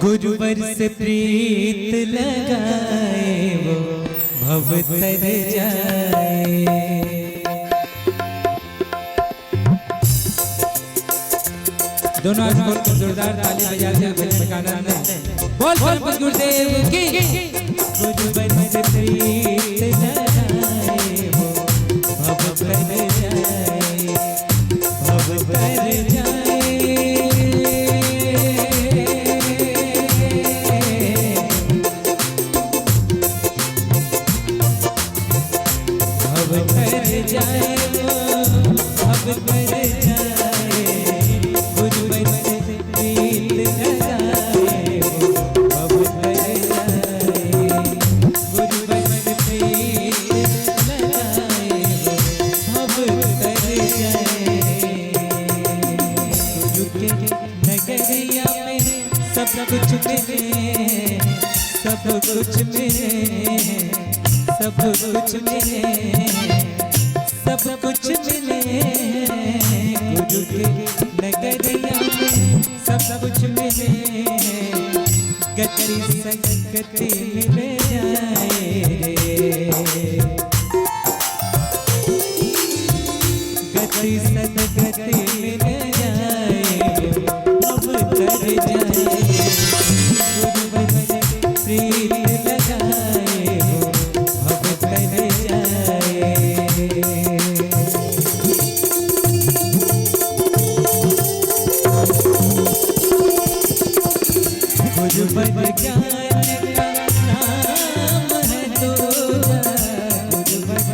गुरुवर से प्रीत लगाए वो भव तर जाए। दोनों हाथ बोल जोरदार ताली बजाते हुए भजन का आनंद बोल बोल गुरुदेव की। गुरुवर से प्रीत लगाए वो भव तर जाए, भव तर जाए। भव तर जाए वो भव तर जाए, गुरुवर से प्रीत लगाए वो भव तर जाए, गुरुवर से प्रीत लगाए वो भव तर जाए। गुरु के नगरिया में सब कुछ मिले, सब कुछ मिले, सब कुछ मिले, सब कुछ मिले। गुरु के नगरिया में सब कुछ मिले, गति संगति मिल जाए। गति सदगति मिल जाए, अब तर जाए। गुरुवर से प्रीत लगाए अब तर जाए। गुरुवर ज्ञान का नाम है दूजा, गुरुवर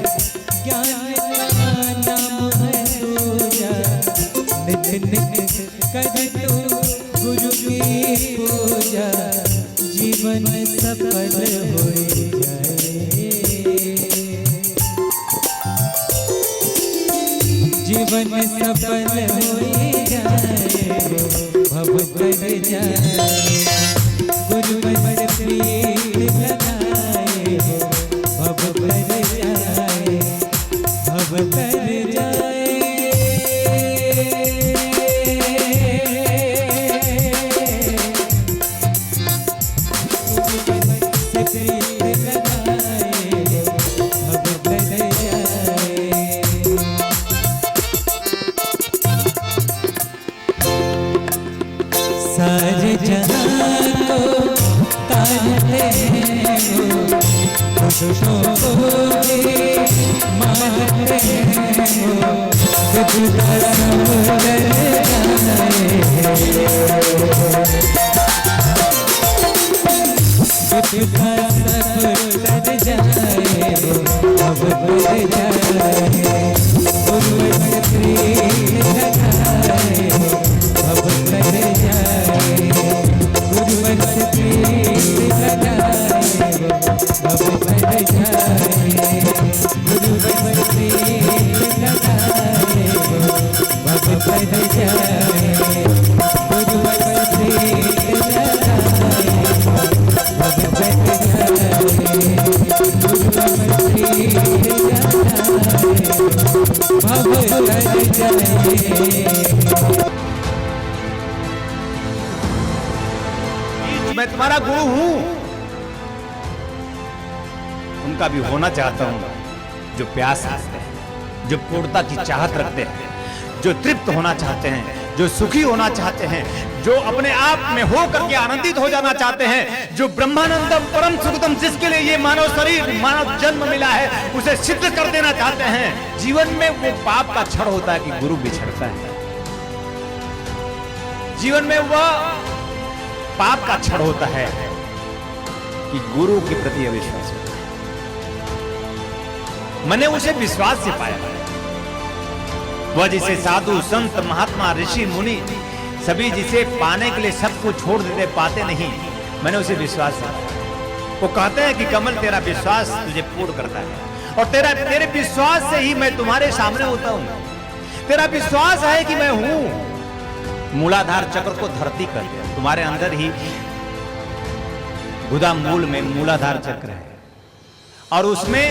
ज्ञान का नाम है दूजा। नित नित कर तू गुरु की पूजा, जीवन सफल हो जाए। जीवन सफल हो जाए, भव तर जाए। गुरुवर से प्रीत लगाए भव तर जाए, भव तर जाए। गुरुवर से प्रीत लगाए भव तर जाए। सारे जहां को तारते हैं वो, खुशों को भी मारते हैं वो। दुख का समुद्र जाए, दुख का सब तर जाए अब तर जाए। गुरुवर से प्रीत लगाए अब तर जाए, गुरुवर से प्रीत लगाए अब तर जाए। गुरुवर से प्रीत लगाए अब तर जाए, गुरुवर से प्रीत लगाए अब तर जाए। गुरुवर से प्रीत लगाए अब तर जाए। मैं तुम्हारा गुरु हूं, उनका भी होना चाहता हूं जो प्यास रखते हैं, जो पूर्णता की चाहत रखते हैं, जो तृप्त होना चाहते हैं, जो सुखी होना चाहते हैं, जो अपने आप में हो करके आनंदित हो जाना चाहते हैं, जो ब्रह्मानंदम परम सुखदम, जिसके लिए ये मानव शरीर मानव जन्म मिला है, उसे सिद्ध कर देना चाहते हैं। जीवन में वो पाप का क्षण होता है कि गुरु बिछड़ता है, जीवन में वह पाप का क्षण होता है कि गुरु के प्रति अविश्वास होता है। मैंने उसे विश्वास से पाया, वह जिसे साधु संत महात्मा ऋषि मुनि सभी जिसे पाने के लिए सब कुछ छोड़ देते पाते नहीं, मैंने उसे विश्वास से पाया। वो कहते हैं कि कमल तेरा विश्वास तुझे पूर्ण करता है, और तेरे विश्वास से ही मैं तुम्हारे सामने होता हूं। तेरा विश्वास है कि मैं हूं, मूलाधार चक्र को धरती कर दिया। तुम्हारे अंदर ही गुदा मूल में मूलाधार चक्र है, और उसमें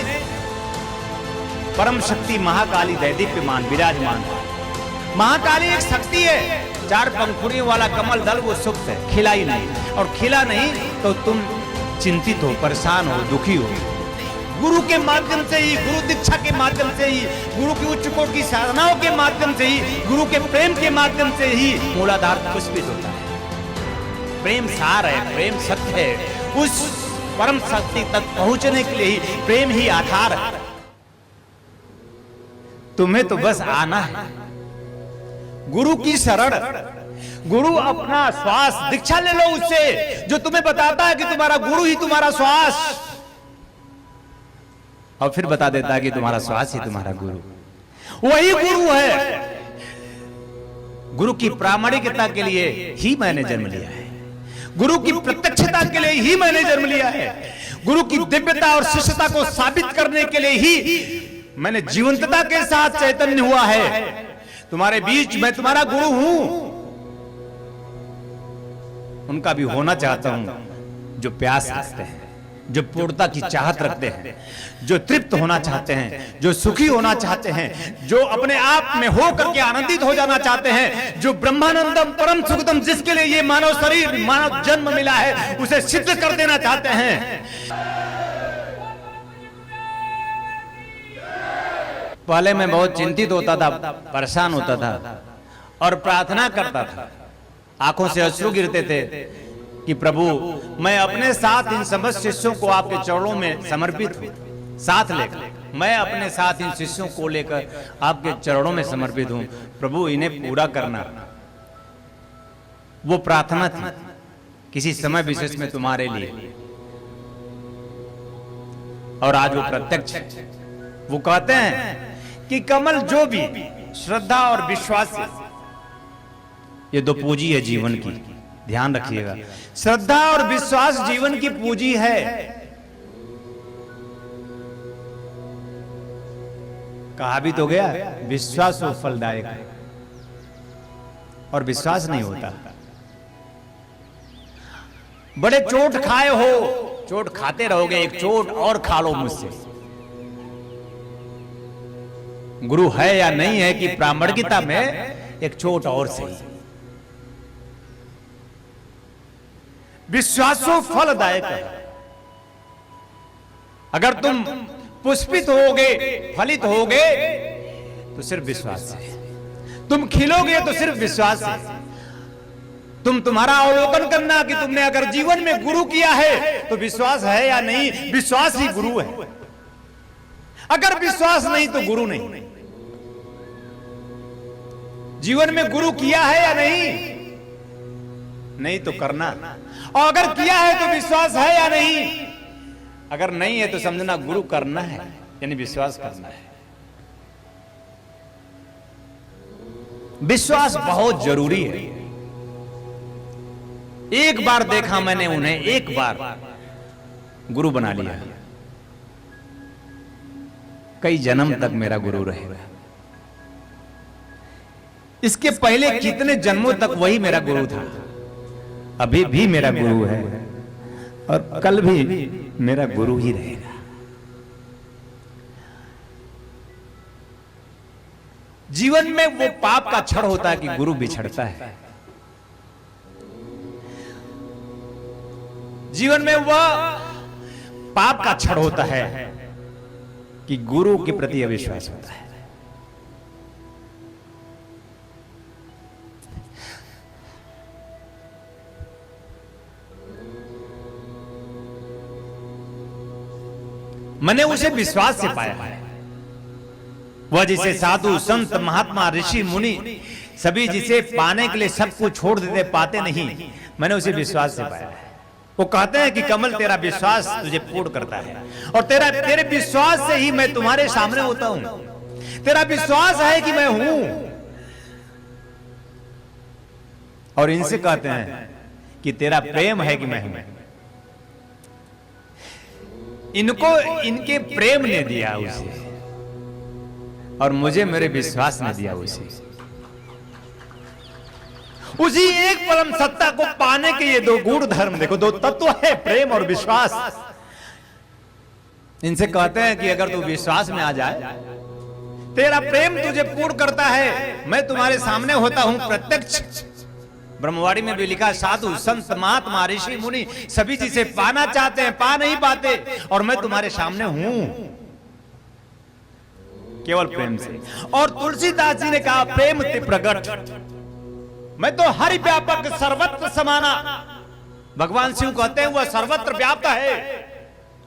परम शक्ति महाकाली दैदीप्यमान विराजमान है। महाकाली एक शक्ति है। 4 पंखुड़ियों वाला कमल दल वो सुप्त है, खिला ही नहीं, और खिला नहीं तो तुम चिंतित हो, परेशान हो, दुखी हो। गुरु के माध्यम से ही, गुरु दीक्षा के माध्यम से ही, गुरु की उच्च कोटि की साधनाओं के माध्यम से ही, गुरु के प्रेम के माध्यम से ही मूलाधार पुष्पित होता है। प्रेम सार है, प्रेम सत्य है। उस परम शक्ति तक पहुंचने के लिए ही प्रेम ही आधार है। तुम्हें तो बस आना है गुरु की शरण। गुरु अपना श्वास दीक्षा ले लो उससे, जो तुम्हें बताता है कि तुम्हारा गुरु ही तुम्हारा श्वास, और फिर बता देता है कि तुम्हारा श्वास ही तुम्हारा गुरु। वही गुरु है। गुरु की प्रामाणिकता के लिए ही मैंने जन्म लिया है, गुरु की प्रत्यक्षता के लिए ही मैंने जन्म लिया है, गुरु की दिव्यता और शिष्यता को साबित करने के लिए ही मैंने जीवंतता के साथ चैतन्य हुआ है। तुम्हारे बीच मैं तुम्हारा गुरु हूं। उनका भी होना चाहता हूं जो प्यास रखते हैं, जो पूर्णता की चाहत रखते हैं, जो तृप्त होना चाहते हैं, जो सुखी होना चाहते हैं, जो अपने आप में हो करके आनंदित हो जाना चाहते हैं, जो ब्रह्मानंदम परम सुखदम, जिसके लिए ये मानव शरीर, मानव जन्म मिला है, उसे सिद्ध कर देना चाहते हैं। पहले मैं बहुत चिंतित होता था, परेशान होता था और प्रार्थना करता था, आंखों से अश्रु गिरते थे कि प्रभु मैं अपने साथ इन समस्त शिष्यों को आपके चरणों में समर्पित हूं, साथ लेकर मैं अपने साथ इन शिष्यों को लेकर आपके चरणों में समर्पित हूं। प्रभु इन्हें पूरा करना। वो प्रार्थना थी किसी समय विशेष में तुम्हारे लिए, और आज वो प्रत्यक्ष है। वो कहते हैं कि कमल जो भी श्रद्धा और विश्वास से, ये 2 पूंजी है जीवन की, ध्यान रखिएगा। श्रद्धा और विश्वास जीवन की पूंजी है। कहा भी तो गया, विश्वास वो फलदायक है, और विश्वास नहीं होता। बड़े चोट खाए हो, चोट खाते रहोगे, एक चोट और खा लो मुझसे। गुरु है या नहीं है कि प्रामाणिकता में एक चोट और सही। विश्वासो फलदायक है। अगर तुम पुष्पित होगे, फलित होगे, तो सिर्फ विश्वास से। तुम खिलोगे तो सिर्फ विश्वास से। तुम्हारा अवलोकन करना कि तुमने अगर जीवन में गुरु किया है तो विश्वास है या नहीं। विश्वास ही गुरु है। अगर विश्वास नहीं तो गुरु नहीं। जीवन में गुरु किया है या नहीं, नहीं तो करना। और अगर किया है तो विश्वास है या नहीं। अगर नहीं है तो समझना गुरु करना है, यानी विश्वास करना है। विश्वास बहुत जरूरी है। एक बार देखा मैंने उन्हें, एक बार गुरु बना लिया, कई जन्म तक मेरा गुरु रहेगा। इसके पहले कितने जन्मों तक वही मेरा गुरु था, अभी भी मेरा गुरु है, और कल भी मेरा गुरु ही रहेगा। जीवन में वो पाप का क्षण होता है कि गुरु बिछड़ता है। जीवन में वह पाप का क्षण होता है कि गुरु के प्रति अविश्वास होता है। मैंने उसे विश्वास से पाया है। वह जिसे साधु संत महात्मा ऋषि मुनि सभी जिसे पाने के लिए सब कुछ छोड़ देते पाते नहीं, मैंने उसे विश्वास से पाया है। वो कहते हैं कि कमल तेरा विश्वास तुझे पूर्ण करता है, और तेरे विश्वास से ही मैं तुम्हारे सामने होता हूं। तेरा विश्वास है कि मैं हूं। और इनसे कहते हैं कि तेरा प्रेम है कि मैं हूं। इनको इनके प्रेम ने दिया उसे, और मुझे मेरे विश्वास ने दिया उसे। उसी एक परम सत्ता को पाने के ये 2 गूढ़ धर्म, देखो 2 तत्व है, प्रेम और विश्वास। इनसे कहते हैं कि अगर तू विश्वास में आ जाए तेरा प्रेम तुझे पूर्ण करता है। मैं तुम्हारे सामने होता हूं प्रत्यक्ष। ब्रह्मवाणी में भी लिखा, साधु संत महात्मा ऋषि मुनि सभी जिसे पाना चाहते हैं पा नहीं पाते, और मैं तुम्हारे सामने हूं केवल प्रेम से। और तुलसीदास जी ने कहा, प्रेम ते प्रगट, मैं तो हरि व्यापक सर्वत्र समाना। भगवान शिव कहते हैं वह सर्वत्र व्याप्त है।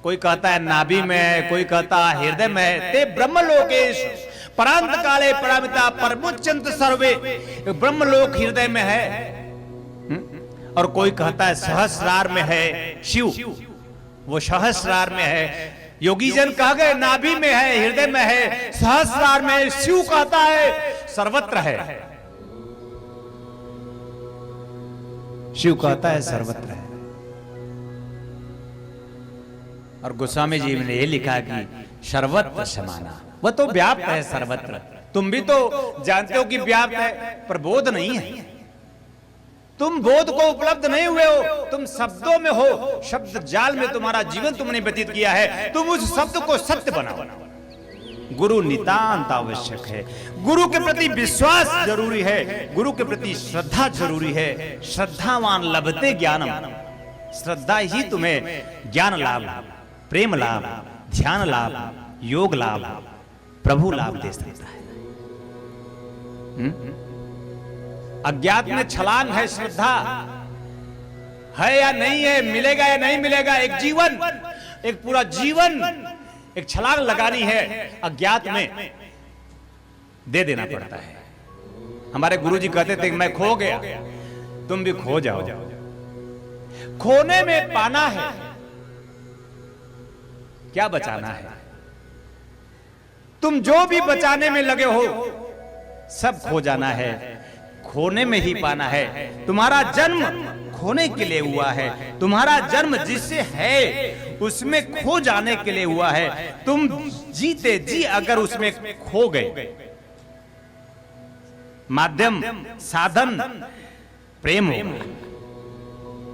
कोई कहता है नाभि में है, कोई कहता है हृदय में है। ते ब्रह्मलोकेश परांत काले परामिता परमुच्चंत सर्वे, ब्रह्मलोक हृदय में है। और कोई कहता है सहस्रार में है शिव, वो सहस्रार में है। योगी जन कह गए नाभि में है, हृदय में है, सहस्रार में है। शिव कहता है सर्वत्र है, शिव कहता है सर्वत्र है। और गोस्वामी जी ने ये लिखा कि सर्वत्र समाना, वह तो व्याप्त है सर्वत्र। तुम भी तो जानते हो कि व्याप्त है, पर बोध नहीं है। तुम बोध को उपलब्ध नहीं हुए हो, तुम शब्दों में हो। शब्द जाल में तुम्हारा जीवन तुमने व्यतीत किया है। तुम उस शब्द को सत्य बनाओ। गुरु नितांत आवश्यक है। गुरु के प्रति विश्वास जरूरी है, गुरु के प्रति श्रद्धा जरूरी है। श्रद्धावान लभते ज्ञानम, श्रद्धा ही तुम्हें ज्ञान लाभ, प्रेम लाभ, ध्यान लाभ, योग लाभ, प्रभु लाभ दे सकता है। अज्ञात में छलांग है श्रद्धा, है या नहीं है, मिलेगा या नहीं मिलेगा। एक जीवन, एक पूरा जीवन एक छलांग लगानी है, अज्ञात में दे देना पड़ता है। हमारे गुरुजी कहते थे मैं खो गया, तुम भी खो जाओ। खोने में पाना है, क्या बचाना है। तुम जो भी बचाने में लगे हो सब खो जाना है, खोने में ही पाना है। तुम्हारा जन्म खोने के लिए हुआ है, तुम्हारा जन्म जिससे है उसमें खो जाने के लिए हुआ है। तुम जीते जी अगर उसमें खो गए, माध्यम साधन प्रेम हो,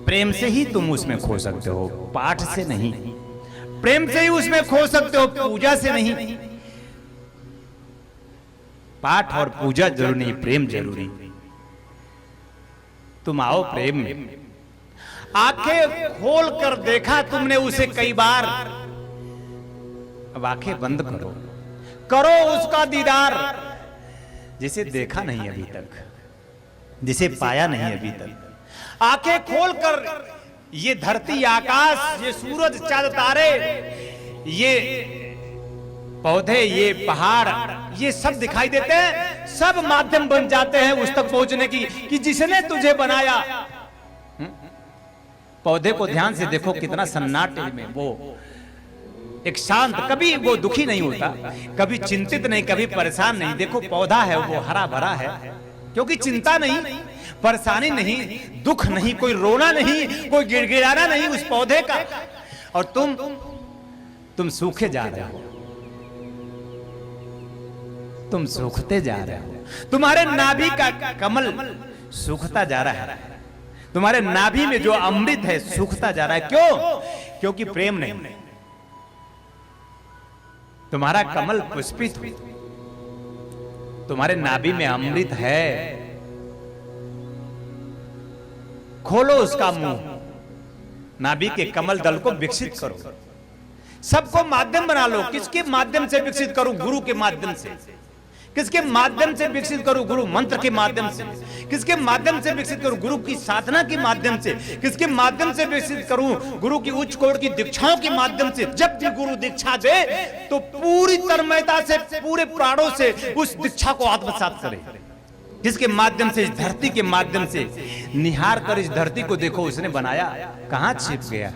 प्रेम से ही तुम उसमें खो सकते हो, पाठ से नहीं। प्रेम से ही उसमें खो सकते हो, पूजा से नहीं। पाठ और पूजा जरूरी नहीं, प्रेम जरूरी। तुम आओ प्रेम में। आंखें खोल कर देखा तुमने उसे कई बार, अब आंखें बंद करो, करो उसका दीदार जिसे देखा नहीं अभी तक, जिसे पाया नहीं अभी तक। आंखें खोल कर ये धरती आकाश, ये सूरज चांद तारे, ये पौधे, ये पहाड़, ये सब दिखाई देते हैं। सब माध्यम बन जाते हैं उस तक पहुंचने की कि जिसने तुझे बनाया। पौधे को ध्यान से देखो, कितना सन्नाटे में वो एक शांत, कभी वो दुखी नहीं होता, कभी चिंतित नहीं, कभी परेशान नहीं। देखो पौधा है वो हरा भरा है, क्योंकि चिंता नहीं, परेशानी नहीं, दुख नहीं, कोई रोना नहीं, कोई गिड़गिड़ाना नहीं उस पौधे का। और तुम सूखे जा रहे हो, तुम सूखते जा रहे हो। तुम्हारे नाभि का कमल सूखता जा रहा है, तुम्हारे नाभि में जो अमृत है सूखता जा रहा है। क्यों? क्योंकि प्रेम नहीं। तुम्हारा कमल पुष्पित हो, तुम्हारे नाभि में अमृत है, खोलो उसका मुंह, नाभि के कमल दल को विकसित करो, सबको माध्यम बना लो। किसके माध्यम से विकसित करूं? गुरु के माध्यम से। किसके माध्यम से विकसित करूं? गुरु मंत्र के माध्यम से। किसके माध्यम से विकसित करूं? गुरु की साधना के माध्यम से। किसके माध्यम से विकसित करूं? गुरु की उच्च कोटि की दीक्षाओं के माध्यम से। जब भी गुरु दीक्षा दे तो पूरी तन्मयता से, पूरे प्राणों से उस दीक्षा को आत्मसात करे। जिसके माध्यम से, इस धरती के माध्यम से निहार कर इस धरती को देखो, उसने बनाया, कहां छिप गया।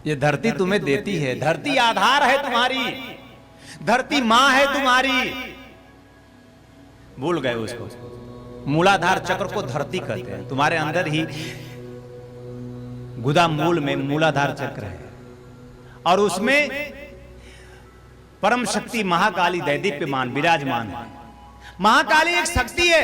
ये धरती तुम्हें देती है, धरती आधार है तुम्हारी, धरती मां है तुम्हारी। भूल गए उसको। मूलाधार चक्र को धरती कहते हैं। तुम्हारे अंदर ही गुदा मूल में मूलाधार चक्र है, और उसमें परम शक्ति महाकाली दैदीप्यमान विराजमान है। महाकाली एक शक्ति है,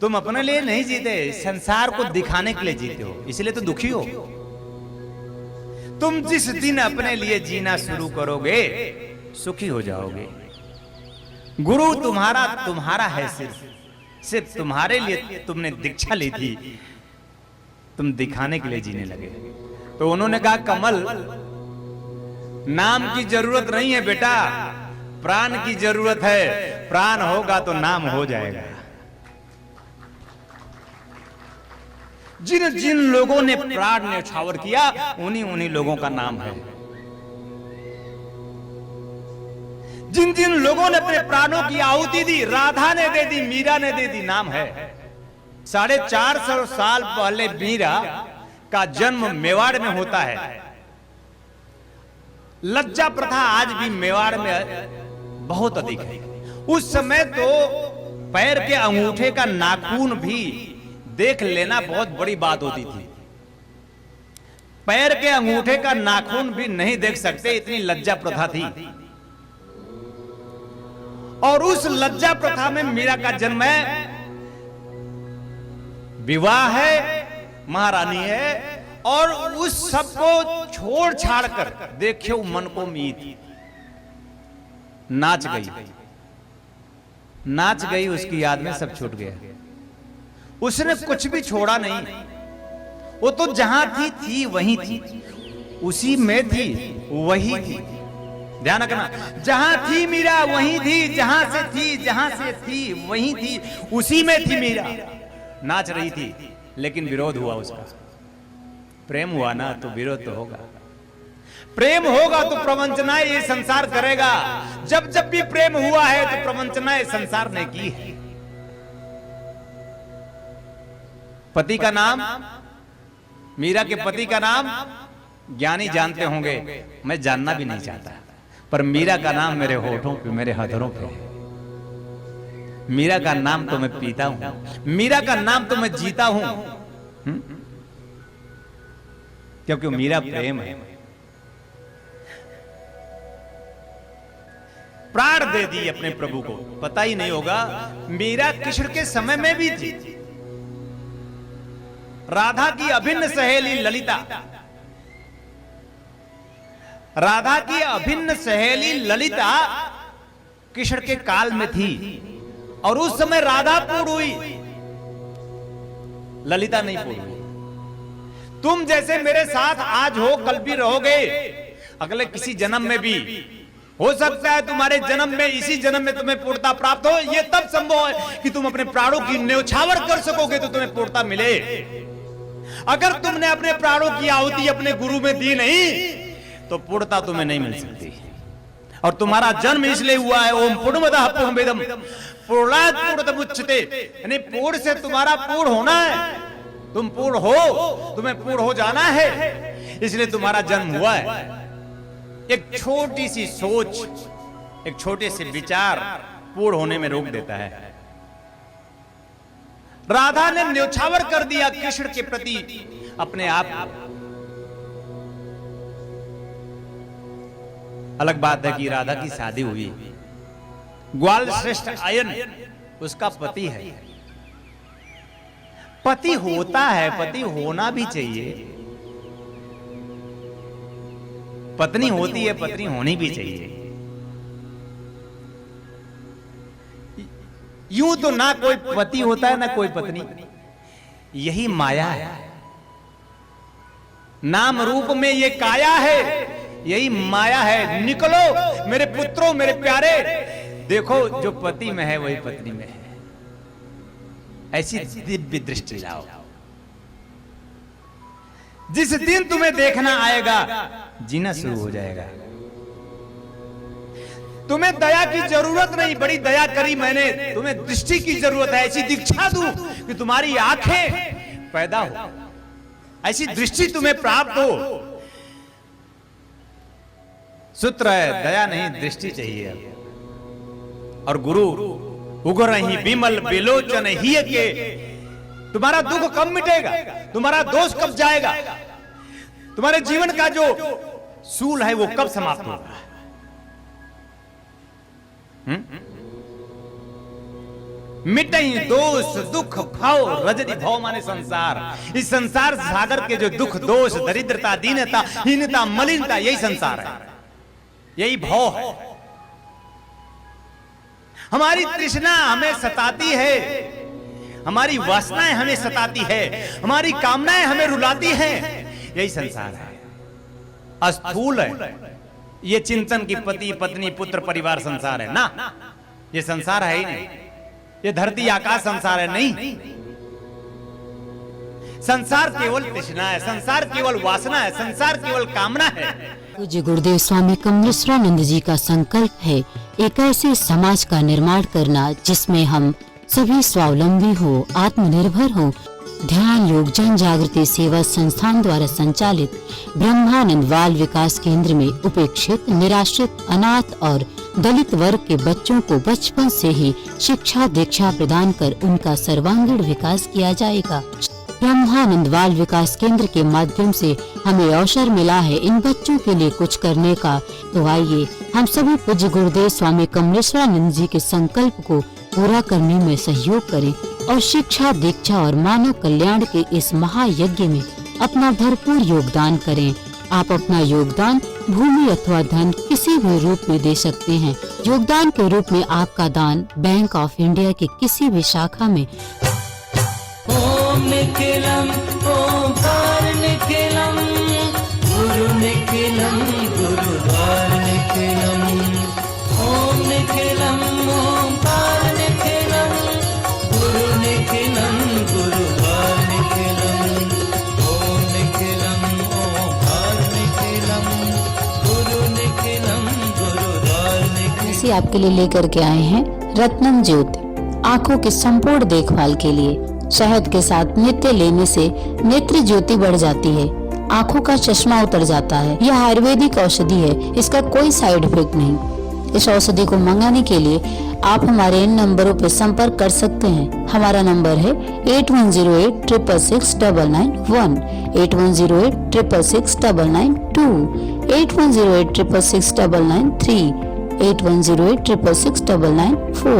तुम अपने लिए नहीं जीते, संसार को दिखाने के लिए जीते हो, इसलिए तो दुखी हो। तुम जिस दिन अपने लिए जीना शुरू करोगे सुखी हो जाओगे। गुरु तुम्हारा है, सिर्फ तुम्हारे लिए तुमने दीक्षा ली थी, तुम दिखाने के लिए जीने लगे। तो उन्होंने कहा कमल, नाम की जरूरत नहीं है बेटा, प्राण की जरूरत है। प्राण होगा तो नाम हो जाएगा। जिन जिन लोगों ने प्राण न्यौछावर किया उन्हीं लोगों का नाम है। जिन जिन लोगों ने अपने प्राणों की आहुति दी, राधा ने दे दी, मीरा ने दे दी, नाम है। 450 साल पहले मीरा का जन्म मेवाड़ में होता है। लज्जा प्रथा आज भी मेवाड़ में बहुत अधिक है। उस समय तो पैर के अंगूठे का नाखून भी देख लेना बहुत बड़ी बात होती थी। पैर के अंगूठे का नाखून भी नहीं देख सकते, इतनी लज्जा प्रथा थी। और उस लज्जा प्रथा में मीरा का जन्म है, विवाह है, महारानी है, और उस सब को छोड़ छाड़ कर देखियो मन को मीत नाच गई, उसकी याद में सब छूट गया। उसने कुछ भी छोड़ा नहीं, वो तो जहां थी वहीं थी, उसी में थी, वही थी। ध्यान रखना, जहां थी मीरा वहीं थी, जहां से थी वहीं थी, उसी में थी मीरा। नाच रही थी, लेकिन विरोध हुआ उसका। प्रेम हुआ ना तो विरोध तो होगा। प्रेम होगा तो प्रवंचनाएं ये संसार करेगा। जब जब भी प्रेम हुआ है तो प्रवंचनाएं संसार ने की है। पति का नाम, मीरा के पति का नाम ज्ञानी जानते होंगे, मैं जानना भी नहीं चाहता, पर मीरा का नाम मेरे होठों पे, मेरे हथेलियों पे है। मीरा का नाम तो मैं पीता हूं, मीरा का नाम तो मैं जीता हूं, क्योंकि मीरा प्रेम है। प्राण दे दी अपने प्रभु को। पता ही नहीं होगा मीरा कृष्ण के समय में भी थी। राधा की अभिन्न सहेली ललिता, राधा की अभिन्न सहेली ललिता कृष्ण के काल में थी, और उस समय राधा पूर्ण हुई, ललिता नहीं पूर्ण हुई। तुम जैसे मेरे साथ आज हो, कल भी रहोगे, अगले किसी जन्म में भी हो सकता है। तुम्हारे जन्म में, इसी जन्म में तुम्हें पूर्णता प्राप्त हो। यह तब संभव है कि तुम अपने प्राणों की न्यौछावर कर सकोगे तो तुम्हें पूर्णता मिले। अगर तुमने अपने प्राणों की आहुति अपने गुरु में दी नहीं तो पूर्णता तुम्हें नहीं मिल सकती। और तुम्हारा जन्म इसलिए हुआ है, ओम पूर्णमदः पूर्णमिदं पूर्णात् पूर्णमुदच्यते, यानी पूर्ण से तुम्हारा पूर्ण होना है। तुम पूर्ण हो, तुम्हें पूर्ण हो जाना है, इसलिए तुम्हारा जन्म हुआ है। एक छोटी सी सोच, एक छोटे से विचार पूर्ण होने में रोक देता है। राधा ने न्यौछावर कर दिया कृष्ण के प्रति अपने आप को। अलग बात है कि राधा की शादी हुई, ग्वाल श्रेष्ठ आयन उसका पति है। पति होता है, पति होना भी चाहिए। पत्नी होती है, पत्नी होनी भी चाहिए। यूं तो ना कोई पति होता है ना कोई पत्नी, यही माया है। नाम रूप में ये काया है, यही माया है। निकलो मेरे पुत्रों, मेरे प्यारे, देखो जो पति में है वही पत्नी में है। ऐसी दिव्य दृष्टि लाओ। जिस दिन तुम्हें देखना आएगा जीना शुरू हो जाएगा। तुम्हें दया की जरूरत नहीं, बड़ी दया करी मैंने, तुम्हें दृष्टि की जरूरत है। ऐसी दीक्षा दूं कि तुम्हारी आंखें पैदा हो, ऐसी दृष्टि तुम्हें प्राप्त हो। सूत्र है, दया नहीं दृष्टि चाहिए। और गुरु उगर ही विमल विलोचन ही के, तुम्हारा दुख कब मिटेगा, तुम्हारा दोष कब जाएगा, तुम्हारे जीवन का जो सूल है वो कब समाप्त होगा। मिटई दोष दुख भाव रजनी भाव माने संसार। इस संसार सागर के जो दुख दोष दरिद्रता दीनता हीनता मलिनता यही संसार है, यही भाव है। हमारी तृष्णा हमें सताती है, हमारी वासनाएं हमें सताती है, हमारी कामनाएं हमें रुलाती है, यही संसार है। अस्थूल है ये चिंतन की पति पत्नी पुत्र परिवार संसार है ना, ये संसार है ही नहीं। ये धरती आकाश संसार है नहीं। संसार केवल तृष्णा है, संसार केवल वासना है, संसार केवल कामना है। पूज्य गुरुदेव स्वामी कमलेश्वरानंद जी का संकल्प है एक ऐसे समाज का निर्माण करना जिसमें हम सभी स्वावलंबी हो, आत्मनिर्भर हो। ध्यान योग जन जागृति सेवा संस्थान द्वारा संचालित ब्रह्मानंद बाल विकास केंद्र में उपेक्षित, निराश्रित, अनाथ और दलित वर्ग के बच्चों को बचपन से ही शिक्षा दीक्षा प्रदान कर उनका सर्वांगीण विकास किया जाएगा। ब्रह्मानंद बाल विकास केंद्र के माध्यम से हमें अवसर मिला है इन बच्चों के लिए कुछ करने का। तो आइए हम सभी पूज्य गुरुदेव स्वामी कमलेश्वरानंद जी के संकल्प को पूरा करने में सहयोग करें और शिक्षा दीक्षा और मानव कल्याण के इस महायज्ञ में अपना भरपूर योगदान करें। आप अपना योगदान भूमि अथवा धन किसी भी रूप में दे सकते हैं। योगदान के रूप में आपका दान बैंक ऑफ इंडिया की किसी भी शाखा में ओम निखिलम ओंकार निखिलम गुरु निखिलम गुरुद्वार निखिलम ओम निखिलम ओंकार निखिलम गुरु निखिलम गुरुद्वार निखिलम ओम निखिलम ओंकार निखिलम गुरु निखिलम गुरुद्वार निखिलम। इसे आपके लिए लेकर के आए हैं रत्नम ज्योति। आँखों की संपूर्ण देखभाल के लिए शहद के साथ नित्य लेने से नेत्र ज्योति बढ़ जाती है, आँखों का चश्मा उतर जाता है। यह आयुर्वेदिक औषधि है, इसका कोई साइड इफेक्ट नहीं। इस औषधि को मंगाने के लिए आप हमारे इन नंबरों पर संपर्क कर सकते हैं। हमारा नंबर है 8108666991, 8108666992, 8108666993, 8108666994।